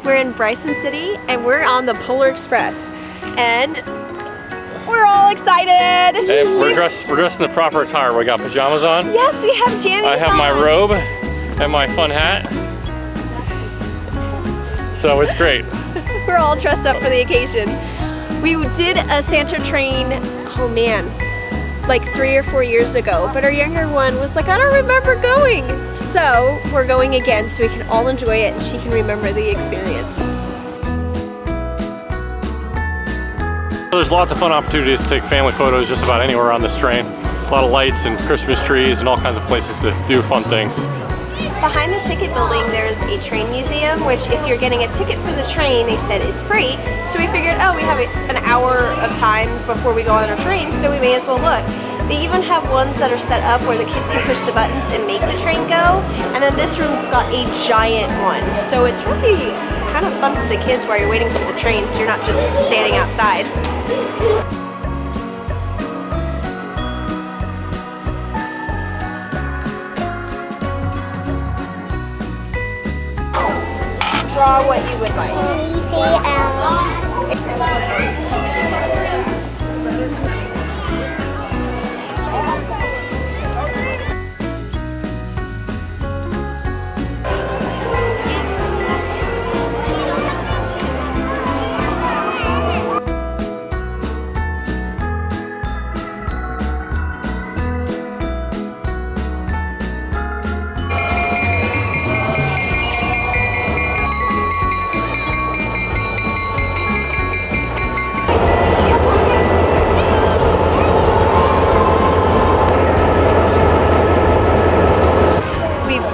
We're in Bryson City and we're on the Polar Express. And we're all excited. Hey, we're dressed in the proper attire. We got pajamas on. Yes, we have jammies I have on. my robe and my fun hat. So it's great. We're all dressed up for the occasion. We did a Santa train, oh man, like 3 or 4 years ago, but our younger one was like, I don't remember going. So we're going again so we can all enjoy it and she can remember the experience. There's lots of fun opportunities to take family photos just about anywhere on this train. A lot of lights and Christmas trees and all kinds of places to do fun things. Behind the ticket building, there's a train museum, which if you're getting a ticket for the train, they said is free. So we figured, oh, we have an hour of time before we go on our train, so we may as well look. They even have ones that are set up where the kids can push the buttons and make the train go. And then this room's got a giant one. So it's really kind of fun for the kids while you're waiting for the train, so you're not just standing outside. Draw what you would like.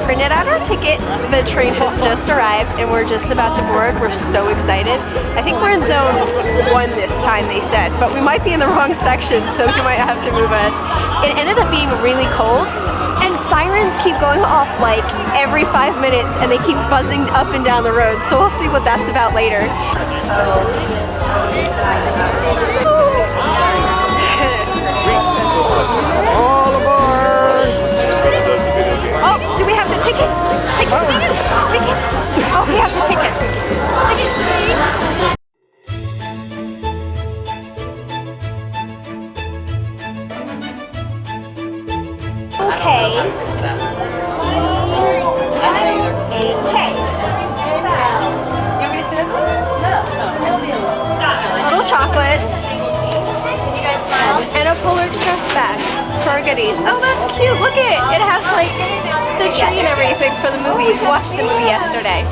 Printed out our tickets. The train has just arrived and we're just about to board. We're so excited. I think we're in zone 1 this time, they said, but we might be in the wrong section, so you might have to move us. It ended up being really cold and sirens keep going off like every 5 minutes and they keep buzzing up and down the road, so we'll see what that's about later. All aboard! Oh, do we have the tickets? Tickets! Oh, we have the tickets. Tickets, please. Okay. Little chocolates. And a Polar Express bag for our goodies. Oh, that's cute. Look at it. It has like the tree and everything for the movie. We watched the movie yesterday.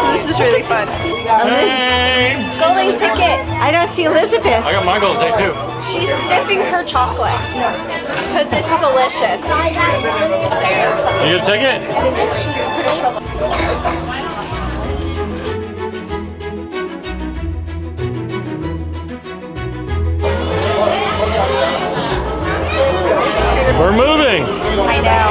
So this is really fun. Hey! Golden ticket. I don't see Elizabeth. I got my golden ticket too. She's sniffing her chocolate because it's delicious. You get a ticket? We're moving. I know.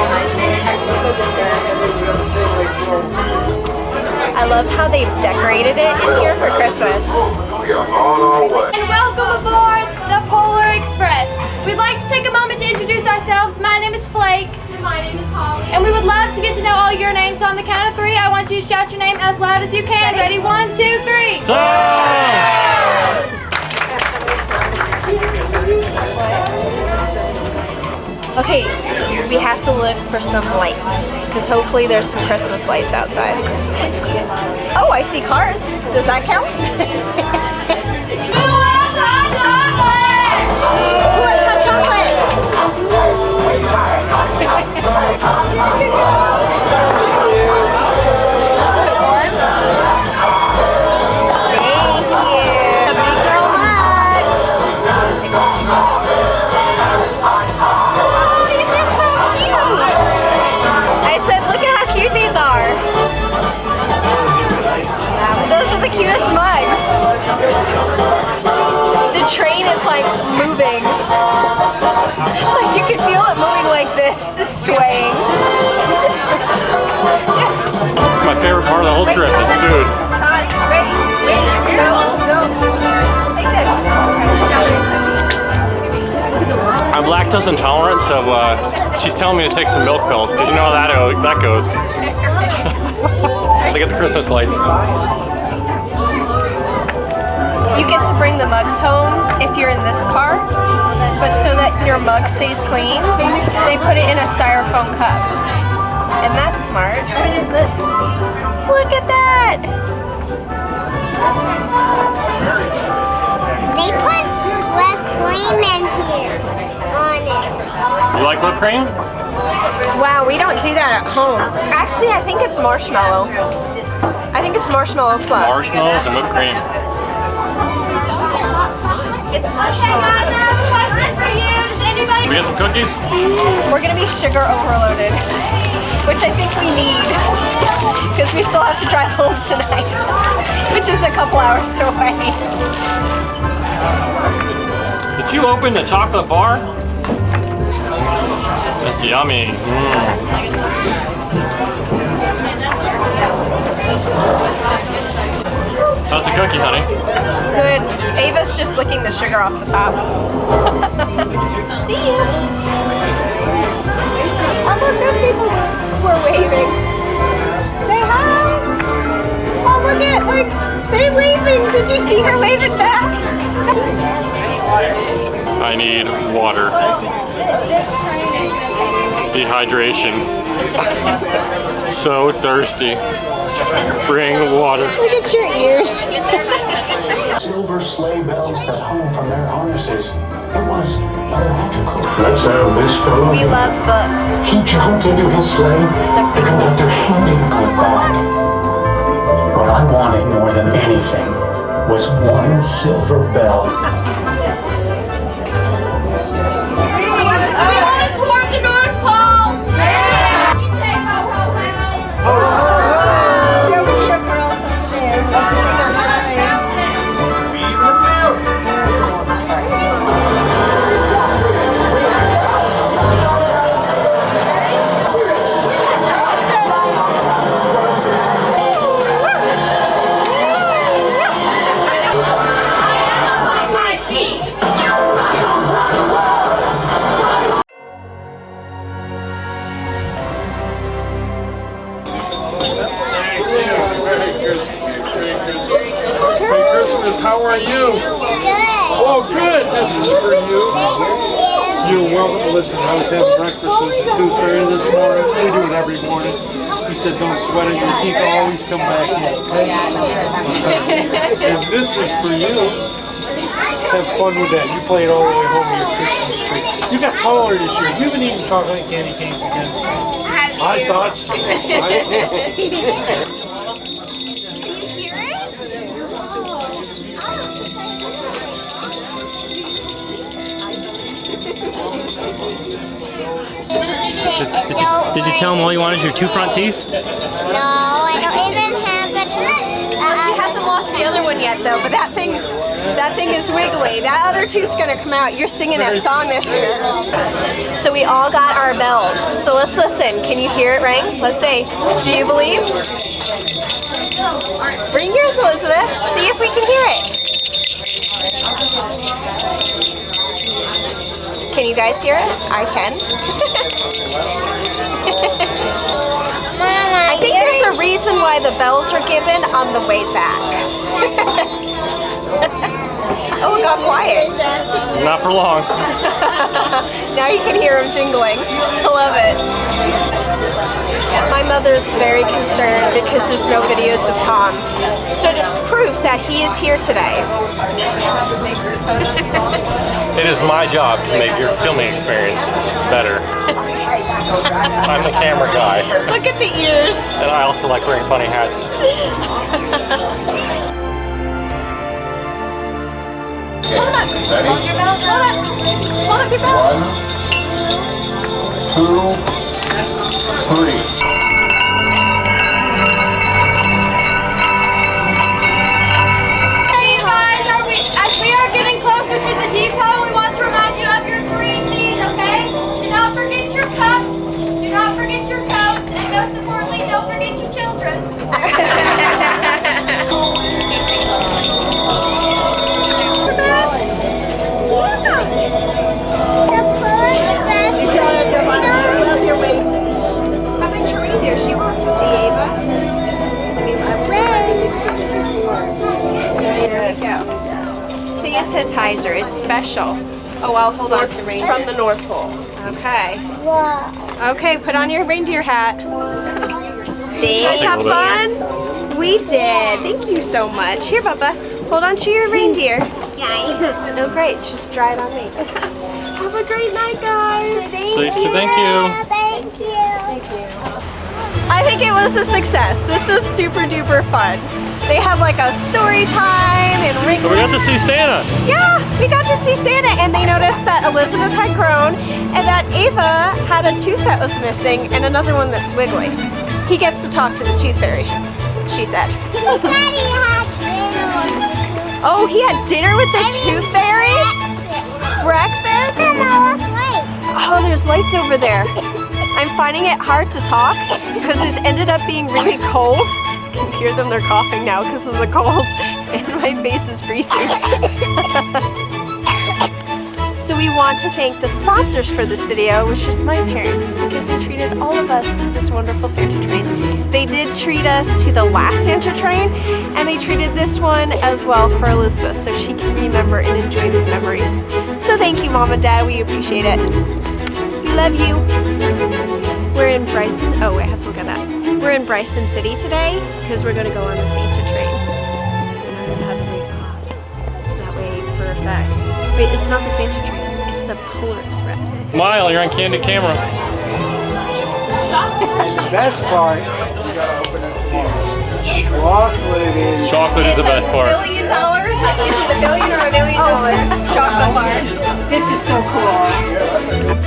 I love how they've decorated it in here for Christmas. And welcome aboard the Polar Express. We'd like to take a moment to introduce ourselves. My name is Flake. And my name is Holly. And we would love to get to know all your names. So on the count of 3, I want you to shout your name as loud as you can. Ready? 1, 2, 3. Okay, we have to look for some lights because hopefully there's some Christmas lights outside. Oh, I see cars. Does that count? Who wants hot Thank you. A big girl mug. Oh, these are so cute. I said, look at how cute these are. Those are the cutest mugs. The train is like moving. Like you can feel it moving like this. It's swaying. My favorite part of the whole trip is food. Tosh, wait, go. Take this. I'm lactose intolerant, so she's telling me to take some milk pills, because you know how that goes. Look at the Christmas lights. the mugs home if you're in this car, but so that your mug stays clean, they put it in a styrofoam cup. And that's smart. Look at that! They put whipped cream in here on it. You like whipped cream? Wow, we don't do that at home. Actually, I think it's marshmallow. I think it's marshmallow fluff. Marshmallows and whipped cream. It's Okay, marshmallow. guys, I have a question for you. Does anybody? We get some cookies? We're gonna be sugar overloaded, which I think we need because we still have to drive home tonight, which is a couple hours away. Did you open the chocolate bar? That's yummy. How's the cookie, honey? Good. Ava's just licking the sugar off the top. See ya. Oh look, there's people who are waving. Say hi. Oh look at, like, they're waving. Did you see her waving back? I need water. Dehydration. So thirsty. Bring water. Look at your ears. Silver sleigh bells that hung from their harnesses. It was magical. Let's have this fellow. We love books. He jumped into his sleigh. The conductor handed me it back. What I wanted more than anything was one silver bell. Do we want to tour the North Pole? Yeah. Merry Christmas, how are you? Oh, good, this is for you. You're welcome. Listen, I was having breakfast with the tooth fairy this morning. We do it every morning. He said, don't sweat it, your teeth always come back in, okay? And this is for you. Have fun with that. You play it all the way home to your Christmas tree. You got taller this year. You've been eating chocolate candy canes again. I thought so. Did you tell him all you wanted is your two front teeth? No, I don't even have it. She hasn't lost the other one yet though, but that thing is wiggly. That other tooth's gonna come out. You're singing that song this year. So we all got our bells. So let's listen. Can you hear it ring? Let's say, do you believe? Bring yours, Elizabeth. See if we can hear it. Can you guys hear it? I can. I think there's a reason why the bells are given on the way back. Oh, it got quiet. Not for long. Now you can hear them jingling. I love it. My mother's very concerned because there's no videos of Tom. So to prove that he is here today. It is my job to make your filming experience better. I'm the camera guy. Look at the ears. And I also like wearing funny hats. Hold up. Ready? Hold up. Hold up your bell. 1, 2, 3. Hey, you guys, as we are getting closer to the depot, we want to remind you of your 3 C's, okay? Do not forget your cups, do not forget your coats, and most importantly, don't forget your children. The sanitizer. It's special. Oh, I'll hold on to reindeer. From the North Pole. Okay. Whoa. Okay, put on your reindeer hat. Thanks. I'll Have take a little fun. We did. Thank you so much. Here, Bubba. Hold on to your reindeer. Oh, great. Just dry it on me. Have a great night, guys. Thank you. Thank you. I think it was a success. This was super duper fun. They had like a story time and But we got to see Santa. yeah, we got to see Santa, and they noticed that Elizabeth had grown and that Ava had a tooth that was missing and another one that's wiggly. He gets to talk to the tooth fairy, she said. He said he had dinner with the tooth. Oh, he had dinner with the tooth fairy? Breakfast? Oh, there's lights over there. I'm finding it hard to talk because it ended up being really cold. I can hear them, they're coughing now because of the cold, and my face is freezing. So we want to thank the sponsors for this video, which is my parents, because they treated all of us to this wonderful Santa train. They did treat us to the last Santa train, and they treated this one as well for Elizabeth, so she can remember and enjoy these memories. So thank you, Mom and Dad, we appreciate it. We love you. We're in Bryson, oh, I have to look at that. We're in Bryson City today, because we're gonna go on the Santa train. And I'm gonna have a wait pause, so that way for effect. Wait, it's not the Santa train. It's the Polar Express. Smile, you're on candid camera. The best part, chocolate is. Chocolate is the best part. $1 billion? Is it $1 billion or $1 million chocolate bar? This is so cool.